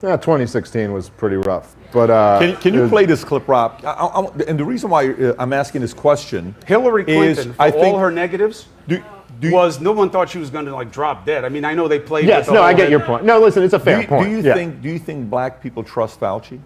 Yeah, 2016 was pretty rough. But can you play this clip, Rob? And the reason why I'm asking this question, Hillary Clinton, is, for all her negatives, was no one thought she was going to like drop dead. I mean, I know they played. Yes, no, I get your point. No, listen, it's a fair point. Do you think black people trust Fauci?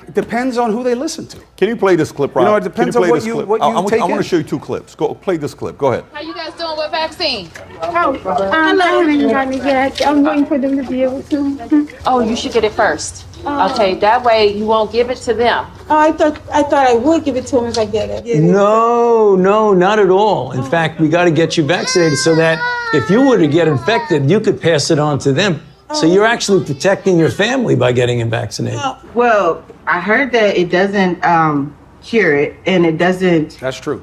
It depends on who they listen to. Can you play this clip, Rob? You know, it depends on what you take I want to show you 2 clips. Go play this clip. Go ahead. How you guys doing with vaccine? I haven't gotten it yet. I'm waiting for them to be able to. Oh, you should get it first. Okay, that way you won't give it to them. Oh, I thought I would give it to them if I get it. No, not at all. In fact, we got to get you vaccinated so that if you were to get infected, you could pass it on to them. So you're actually protecting your family by getting them vaccinated. Well, I heard that it doesn't cure it, and it doesn't. That's true.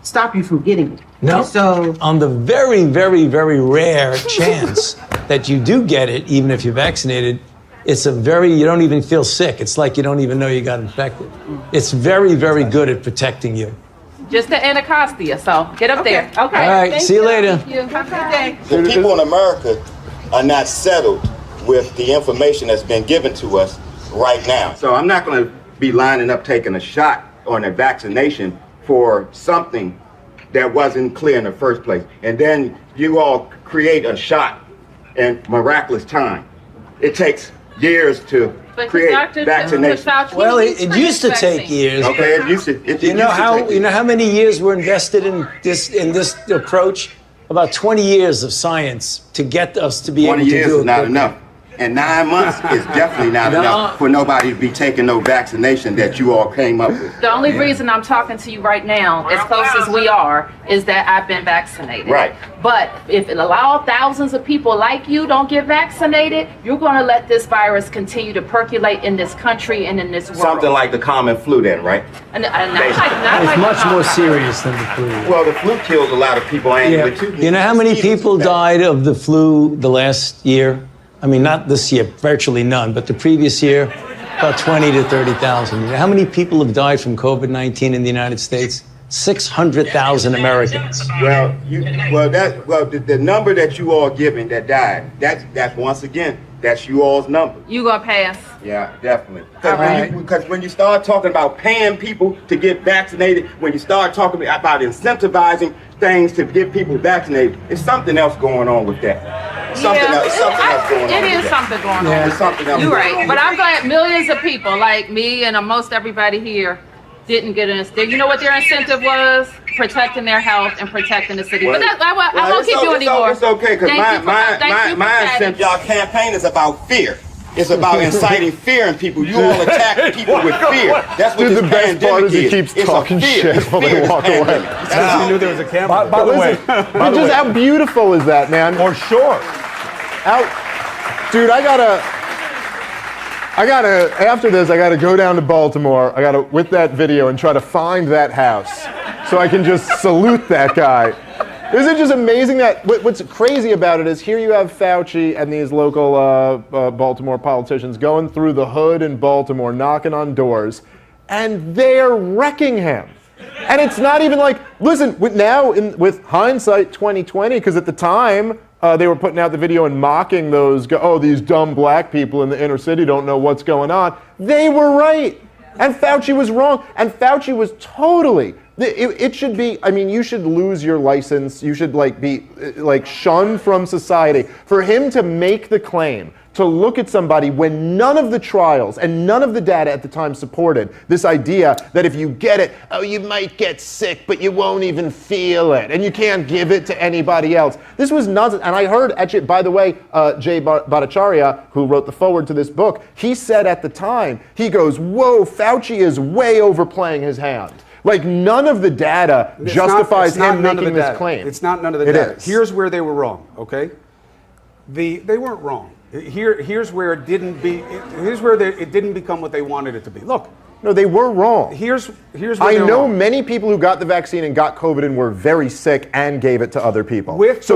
Stop you from getting it. No. So on the very, very, very rare chance that you do get it, even if you're vaccinated, you don't even feel sick. It's like you don't even know you got infected. It's very, very good at protecting you. Just the Anacostia, so get up there. Okay. All right, see you later. Thank you. Have a good day. The people in America are not settled with the information that's been given to us right now. So I'm not going to be lining up taking a shot on a vaccination for something that wasn't clear in the first place. And then you all create a shot in miraculous time. It takes years to create vaccination. Well, it used to take years. Okay, it used to. You know how many years were invested in this approach? About 20 years of science to get us to be able to do it. 20 years is not enough. And 9 months is definitely not enough for nobody to be taking no vaccination that you all came up with. The only reason I'm talking to you right now, as close as we are, is that I've been vaccinated. Right. But if it allows thousands of people like you don't get vaccinated, you're going to let this virus continue to percolate in this country and in this world. Something like the common flu then, right? It's much more serious than the flu. Well, the flu kills a lot of people annually too. You know how many people died of the flu the last year? I mean, not this year, virtually none, but the previous year, about 20 to 30,000. You know how many people have died from COVID-19 in the United States? 600,000 Americans. Well, the number that you all giving that died, that's once again, that's you all's number. You gonna pass? Yeah, definitely. Because when you start talking about paying people to get vaccinated, when you start talking about incentivizing things to get people vaccinated, it's something else going on with that. Something else going on. It is something going on. There's something else. You're right. But I'm glad millions of people like me and most everybody here didn't get an. You know what their incentive was? Protecting their health and protecting the city. But I won't keep you anymore. It's okay, because my incentive, y'all campaign is about fear. It's about inciting fear in people. You all attack people with fear. That's what the best part is he keeps talking shit while they walk away. You knew there was a camera. By the way, how beautiful is that, man? For sure. Dude, I gotta, after this, I gotta go down to Baltimore. with that video, and try to find that house so I can just salute that guy. Isn't it just amazing that what's crazy about it is here you have Fauci and these local Baltimore politicians going through the hood in Baltimore, knocking on doors, and they're wrecking him. And it's not even like, listen, with hindsight 2020, because at the time they were putting out the video and mocking these dumb black people in the inner city don't know what's going on. They were right. And Fauci was wrong. And Fauci was totally... It should be, I mean, you should lose your license. You should be shunned from society. For him to make the claim, to look at somebody when none of the trials and none of the data at the time supported this idea that if you get it, you might get sick, but you won't even feel it. And you can't give it to anybody else. This was nonsense. And I heard, actually, by the way, Jay Bhattacharya, who wrote the foreword to this book, he said at the time, he goes, whoa, Fauci is way overplaying his hand. None of the data justifies him making this claim. It's not none of the data. Here's where they were wrong, okay? They weren't wrong. Here's where it didn't become what they wanted it to be. Look. No, they were wrong. Here's where I know many people who got the vaccine and got COVID and were very sick and gave it to other people. With the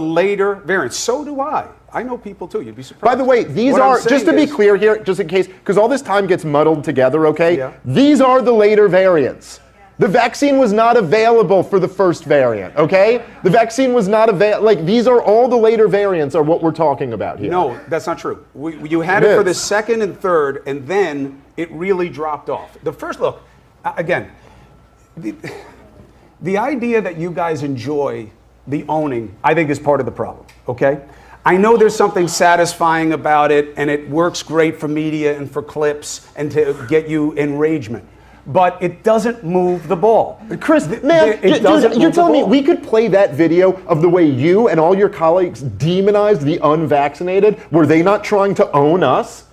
later variants. So do I. I know people too. You'd be surprised. By the way, these are, just to be clear here, just in case, because all this time gets muddled together, okay? Yeah. These are the later variants. The vaccine was not available for the first variant, okay? The vaccine was not available. Like, these are all the later variants are what we're talking about here. No, that's not true. You had it for the second and third, and then it really dropped off. The first, look, again, the idea that you guys enjoy the owning, I think, is part of the problem, okay? I know there's something satisfying about it, and it works great for media and for clips and to get you enragement. But it doesn't move the ball. Chris, man, dude, you're telling me we could play that video of the way you and all your colleagues demonized the unvaccinated? Were they not trying to own us?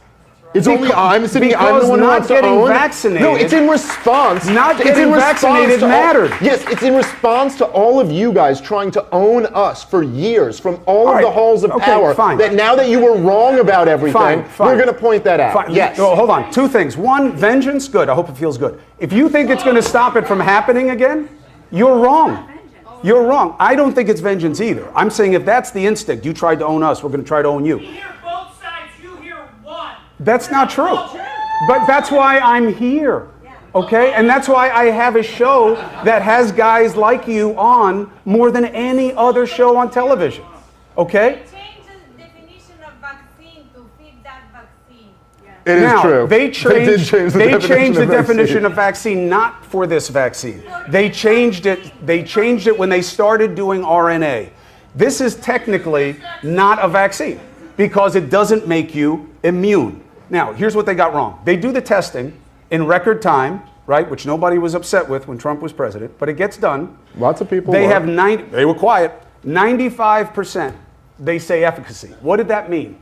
It's only I'm sitting. I'm the one who wants to own. Vaccinated, no, it's in response. Not getting vaccinated mattered. Yes, it's in response to all of you guys trying to own us for years from all of the halls of power. Fine. That now that you were wrong about everything, we're going to point that out. Fine. Yes. Well, hold on. Two things. One, vengeance. Good. I hope it feels good. If you think it's going to stop it from happening again, you're wrong. You're wrong. I don't think it's vengeance either. I'm saying if that's the instinct, you tried to own us, we're going to try to own you. That's not true. But that's why I'm here, okay? And that's why I have a show that has guys like you on more than any other show on television, okay? They changed the definition of vaccine to fit that vaccine. It is true. They changed the definition of vaccine not for this vaccine. They changed it. They changed it when they started doing RNA. This is technically not a vaccine because it doesn't make you immune. Now, here's what they got wrong. They do the testing in record time, right, which nobody was upset with when Trump was president, but it gets done. Lots of people They were quiet. 95% they say efficacy. What did that mean?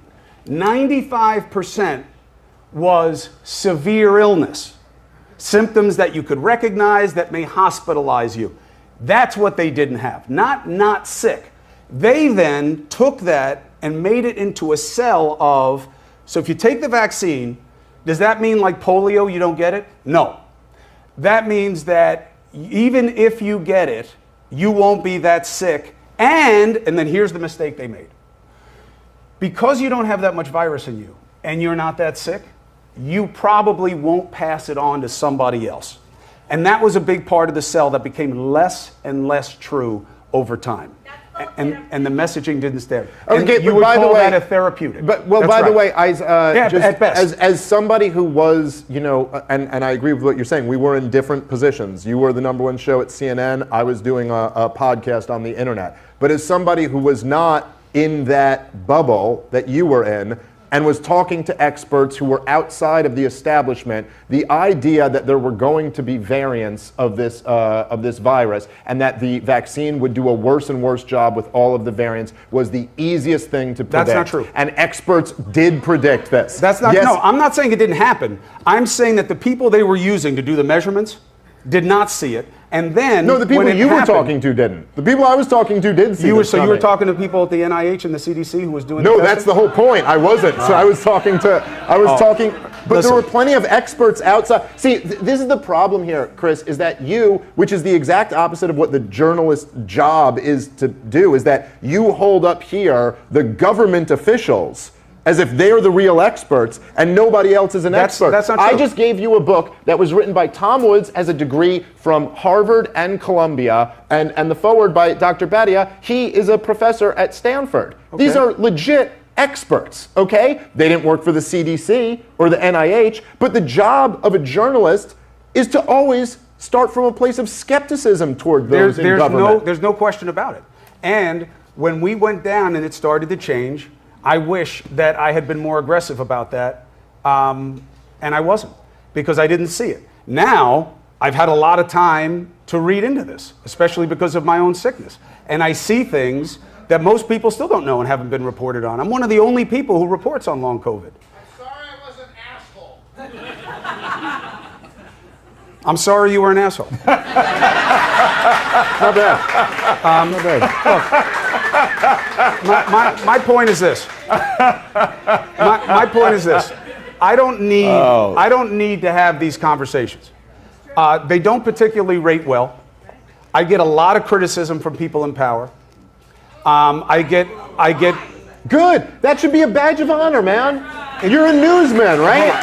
95% was severe illness. Symptoms that you could recognize that may hospitalize you. That's what they didn't have. Not sick. They then took that and made it into a cell of, so if you take the vaccine, does that mean like polio, you don't get it? No. That means that even if you get it, you won't be that sick. And then here's the mistake they made. Because you don't have that much virus in you and you're not that sick, you probably won't pass it on to somebody else. And that was a big part of the cell that became less and less true over time. And the messaging didn't stand. Okay, you would call that a therapeutic. But by the way, at best. As somebody who was, and I agree with what you're saying, we were in different positions. You were the #1 show at CNN. I was doing a podcast on the internet. But as somebody who was not in that bubble that you were in, and was talking to experts who were outside of the establishment, the idea that there were going to be variants of this virus and that the vaccine would do a worse and worse job with all of the variants was the easiest thing to predict. That's not true. And experts did predict this. That's not. Yes. No, I'm not saying it didn't happen. I'm saying that the people they were using to do the measurements did not see it. And then no, the people you were talking to didn't. The people I was talking to did see it. So you were talking to people at the NIH and the CDC who was doing. No, that's the whole point. I wasn't. So I was talking. But Listen. There were plenty of experts outside. See, this is the problem here, Chris, is that you, which is the exact opposite of what the journalist's job is to do, is that you hold up here the government officials as if they're the real experts and nobody else is an expert. That's not true. I just gave you a book that was written by Tom Woods, has a degree from Harvard and Columbia, and the foreword by Dr. Badia, he is a professor at Stanford. Okay. These are legit experts, okay? They didn't work for the CDC or the NIH, but the job of a journalist is to always start from a place of skepticism toward those in government. There's no question about it. And when we went down and it started to change, I wish that I had been more aggressive about that, and I wasn't, because I didn't see it. Now, I've had a lot of time to read into this, especially because of my own sickness. And I see things that most people still don't know and haven't been reported on. I'm one of the only people who reports on long COVID. I'm sorry I was an asshole. I'm sorry you were an asshole. Not bad. Not bad. Look, my point is this. My point is this. I don't need to have these conversations. They don't particularly rate well. I get a lot of criticism from people in power. I get. Good. That should be a badge of honor, man. You're a newsman, right?